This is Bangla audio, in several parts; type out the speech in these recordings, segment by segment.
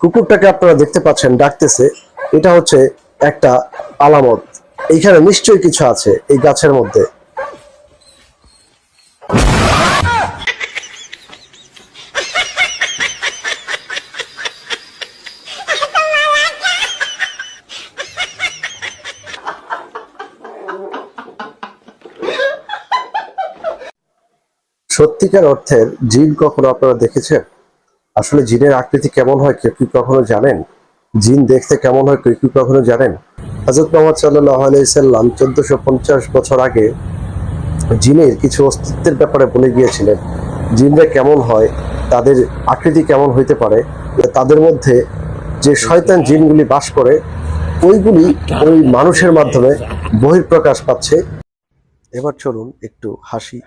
কুকুরটাকে আপনারা দেখতে পাচ্ছেন ডাকতেছে, এটা হচ্ছে একটা আলামত। এইখানে নিশ্চয়ই কিছু আছে এই গাছের মধ্যে। সত্যিকার অর্থের জিন কখনো আপনারা দেখেছেন? আসলে জিনের আকৃতি কেমন হয় কেউ কি কখনো জানেন? জিন দেখতে কেমন হয় কেউ কি কখনো জানেন? হযরত মুহাম্মদ সাল্লাল্লাহু আলাইহি সাল্লাম 1450 বছর আগে জিনের কিছু অস্তিত্বের ব্যাপারে বলে গিয়েছিলেন। জিনরা কেমন হয়, তাদের আকৃতি কেমন হইতে পারে, তাদের মধ্যে যে শয়তান জিনগুলি বাস করে ওইগুলি ওই মানুষের মাধ্যমে বহিঃপ্রকাশ পাচ্ছে। এবার চলুন একটু হাসি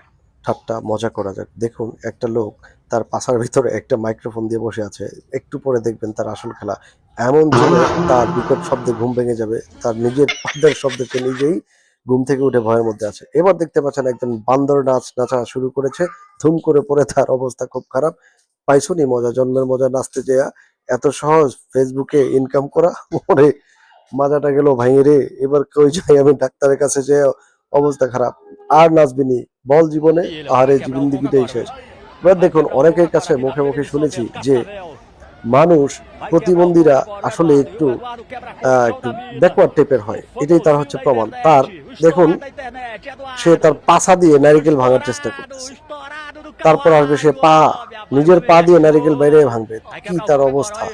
ঠাট্টা মজা করা যাক। দেখুন একটা লোক তার পাছার ভিতরে একটা মাইক্রোফোন দিয়ে বসে আছে, একটু পরে দেখবেন তার আসল খেলা। এমন জোরে তার বিকট শব্দে ঘুম ভেঙে যাবে, তার নিজের পাদের শব্দে সে নিজেই ঘুম থেকে উঠে ভয়ের মধ্যে আছে। এবার দেখতে পাচ্ছেন একজন বান্দর নাচা শুরু করেছে, ধুম করে পড়ে তার অবস্থা খুব খারাপ। পাইছনি মজা, জন্মের মজা নাচতে যেয়া এত সহজ ফেসবুকে ইনকাম করা, ওরে মাজাটা গেল ভাঙে রে। এবার কই যাই আমি ডাক্তারের কাছে, যে অবস্থা খারাপ, আর নাচবিনি বল জীবনে, আরে জিন্দিগিটাই শেষ। এবার দেখুন অনেকের কাছে মুখে মুখে শুনেছি যে মানুষ প্রতিবন্ধীরা আসলে একটু একটু ব্যাকওয়ার্ড টাইপের হয়, এটাই তার হচ্ছে প্রমাণ। তার দেখুন সে তার পাছা দিয়ে নারিকেল ভাঙার চেষ্টা করতেছে, তারপর আসবে সে নিজের পা দিয়ে নারিকেল বাইরে ভাঙবে, কি তার অবস্থা।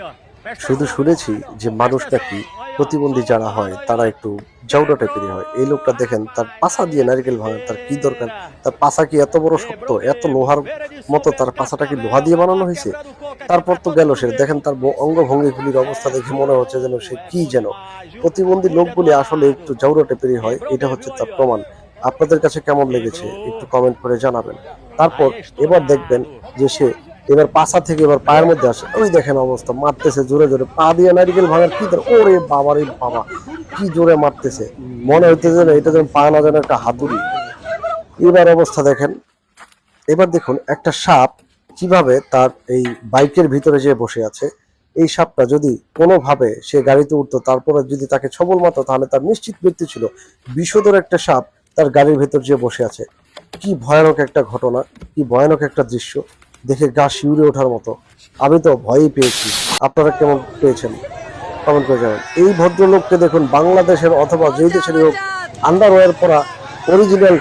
শুধু শুনেছি যে মানুষ নাকি প্রতিবন্ধী যারা হয় তারা একটু জাউডা টাইপেরই হয়। এই লোকটা দেখেন তার পাছা দিয়ে নারিকেল ভাঙে, তার কি দরকার? তার পাছা কি এত বড় শক্ত, এত লোহার মতো? তার পাছাটা কি লোহা দিয়ে বানানো হয়েছে? তারপর তো গেল সে, দেখেন তার অঙ্গভঙ্গিগুলির অবস্থা দেখে মনে হচ্ছে যেন সে কি যেন। প্রতিবন্ধী লোকগুলি আসলে একটু জাউডা টাইপেরই হয়, এটা হচ্ছে তার প্রমাণ। আপনাদের কাছে কেমন লেগেছে একটু কমেন্ট করে জানাবেন। তারপর এবার দেখবেন যে সে এবার পাছা থেকে এবার পায়ের মধ্যে আসে, ওই দেখেন অবস্থা, মারতেছে জোরে জোরে পা দিয়ে নারিকেল ভাঙার কি দরকার? ওরে বাবা রে বাবা, কি জোরে মারতেছে, মনে হইতেছে না এটা যেন পা না যেন একটা হাতুড়ি। এবার অবস্থা দেখেন। এবার দেখুন একটা সাপ কিভাবে তার এই বাইকের ভিতরে যে বসে আছে, এই সাপটা যদি কোনোভাবে সে গাড়িতে উঠতো তারপরে যদি তাকে ছবল মারতো তাহলে তার নিশ্চিত মৃত্যু ছিল। বিষধর একটা সাপ তার গাড়ির ভেতর যে বসে আছে, কি ভয়ানক একটা ঘটনা, কি ভয়ানক একটা দৃশ্য, দেখে গা শিউরে ওঠার মতো। আমি তো ভয়ই পেয়েছি। আপনারা কেমন পেয়েছেন কমেন্ট করে জানান। এই ভদ্রলোককে দেখুন বাংলাদেশের অথবা যেই দেশেরই হোক, আন্ডারওয়্যার পরা অরিজিনাল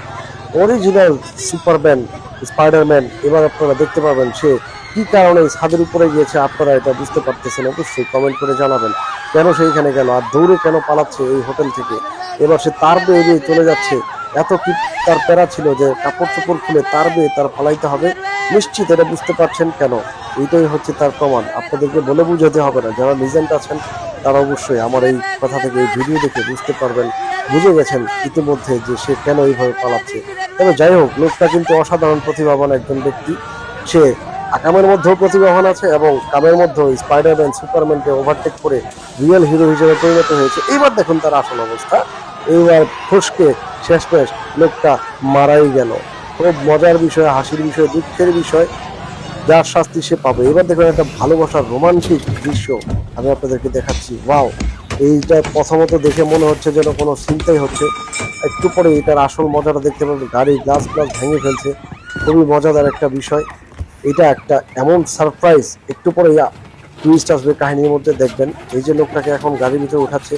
অরিজিনাল সুপারম্যান, স্পাইডারম্যান। এবার আপনারা দেখতে পাবেন সে কি কারণে ছাদের উপরে গিয়েছে, আপনারা এটা বুঝতে পারতেছেন অবশ্যই কমেন্ট করে জানাবেন। কেন সেইখানে গেল আর দৌড়ে কেন পালাচ্ছে এই হোটেল থেকে? এবার সে তার বেয়ে চলে যাচ্ছে, এত কি তার প্যারা ছিল যে কাপড় চোপড় খুলে তার বেয়ে তার পালাইতে হবে? নিশ্চিত এটা বুঝতে পারছেন কেন? এইটাই হচ্ছে তার প্রমাণ। আপনাদেরকে বলে বুঝাতে হবে না, যারা লিজেন্ড আছেন তারা অবশ্যই আমার এই কথা থেকে এই ভিডিও দেখে বুঝতে পারবেন, বুঝে গেছেন ইতিমধ্যে যে সে কেন এইভাবে পালাচ্ছে। তবে যাই হোক, লোকটা কিন্তু অসাধারণ প্রতিভাবান একজন ব্যক্তি। সে আকামের মধ্যেও প্রতিভাবান আছে এবং কামের মধ্যেও স্পাইডারম্যান সুপারম্যানকে ওভারটেক করে রিয়েল হিরো হিসেবে পরিণত হয়েছে। এইবার দেখুন তার আসল অবস্থা। এইবার ফসকে শেষমেশ লোকটা মারাই গেল। খুব মজার বিষয়, হাসির বিষয়, দুঃখের বিষয়, যার শাস্তি সে পাবে। এবার দেখুন একটা ভালোবাসার রোমান্টিক দৃশ্য আমি আপনাদেরকে দেখাচ্ছি। ওয়াও, এইটা প্রথমত দেখে মনে হচ্ছে যেন কোনো চিন্তাই হচ্ছে, একটু পরে এটার আসল মজাটা দেখতে পাবেন। গাড়ি গ্লাস ভেঙে ফেলছে, খুবই মজাদার একটা বিষয়। এটা একটা এমন সারপ্রাইজ, একটু পরে টুইস্ট আসবে কাহিনীর মধ্যে, দেখবেন। এই যে লোকটাকে এখন গাড়ির ভিতরে উঠাচ্ছে,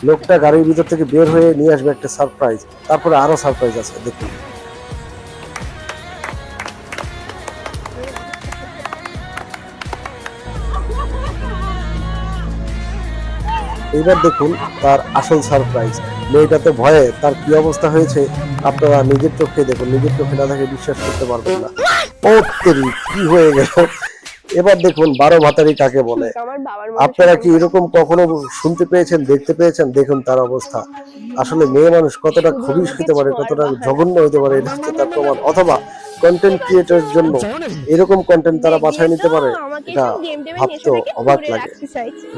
লোকটা গাড়ির ভিতর থেকে বের হয়ে নিয়ে আসবে একটা সারপ্রাইজ, তারপরে আরো সারপ্রাইজ আছে দেখুন। এইবার দেখুন তার আসল সারপ্রাইজ। মেয়েটা তো ভয়ে তার কি অবস্থা হয়েছে আপনারা নিজের চোখে দেখুন, নিজের চোখে না দেখে বিশ্বাস করতে পারবেন না। ও তেরি, কি হয়ে গেল! এবার দেখুন 12 ভাতারি কাকে বলে। আপনারা কি এরকম কখনো শুনতে পেয়েছেন, দেখতে পেয়েছেন? দেখুন তার অবস্থা। আসলে মেয়ে মানুষ কতটা খবিশ হইতে পারে, কতটা জঘন্য হইতে পারে, এটা হচ্ছে তার প্রমাণ। অথবা কন্টেন্ট ক্রিয়েটরের জন্য এরকম কন্টেন্ট তারা বাছাই নিতে পারে, এটা ভাবতেও অবাক লাগে।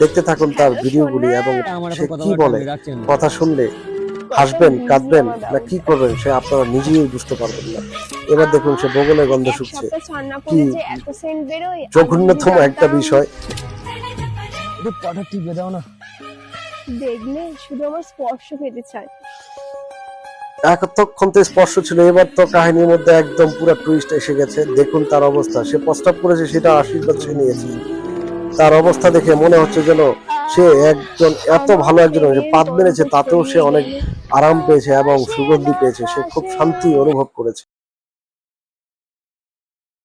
দেখতে থাকুন তার ভিডিওগুলি এবং সে কি বলে, কথা শুনলে হাসবেন, কাঁদবেন না কি করবেন সে আপনারা নিজেই বুঝতে পারবেন না। এবার দেখুন সে বগলে গন্ধ শুকছে, কি জঘন্যতম একটা বিষয়। পাটা টিপে দাও না। দেখলে শুধু আমার স্পর্শ পেতে চায়। এতক্ষণ তো স্পর্শ ছিল, এবার তো কাহিনীর মধ্যে একদম পুরো টুইস্ট এসে গেছে। দেখুন তার অবস্থা, সে প্রস্তাব করেছে, সেটা আশীর্বাদ সে নিয়েছে। তার অবস্থা দেখে মনে হচ্ছে যেন সে একজন এত আমার ভালো একজন যে প্রেমের পাদ গল্প মেরেছে, তাতেও সে ছড়িয়ে অনেক গেলে আরাম পেয়েছে এবং আকাশে সুগন্ধি পেয়েছে, সে খুব বাতাসে শান্তি অনুভব করেছে।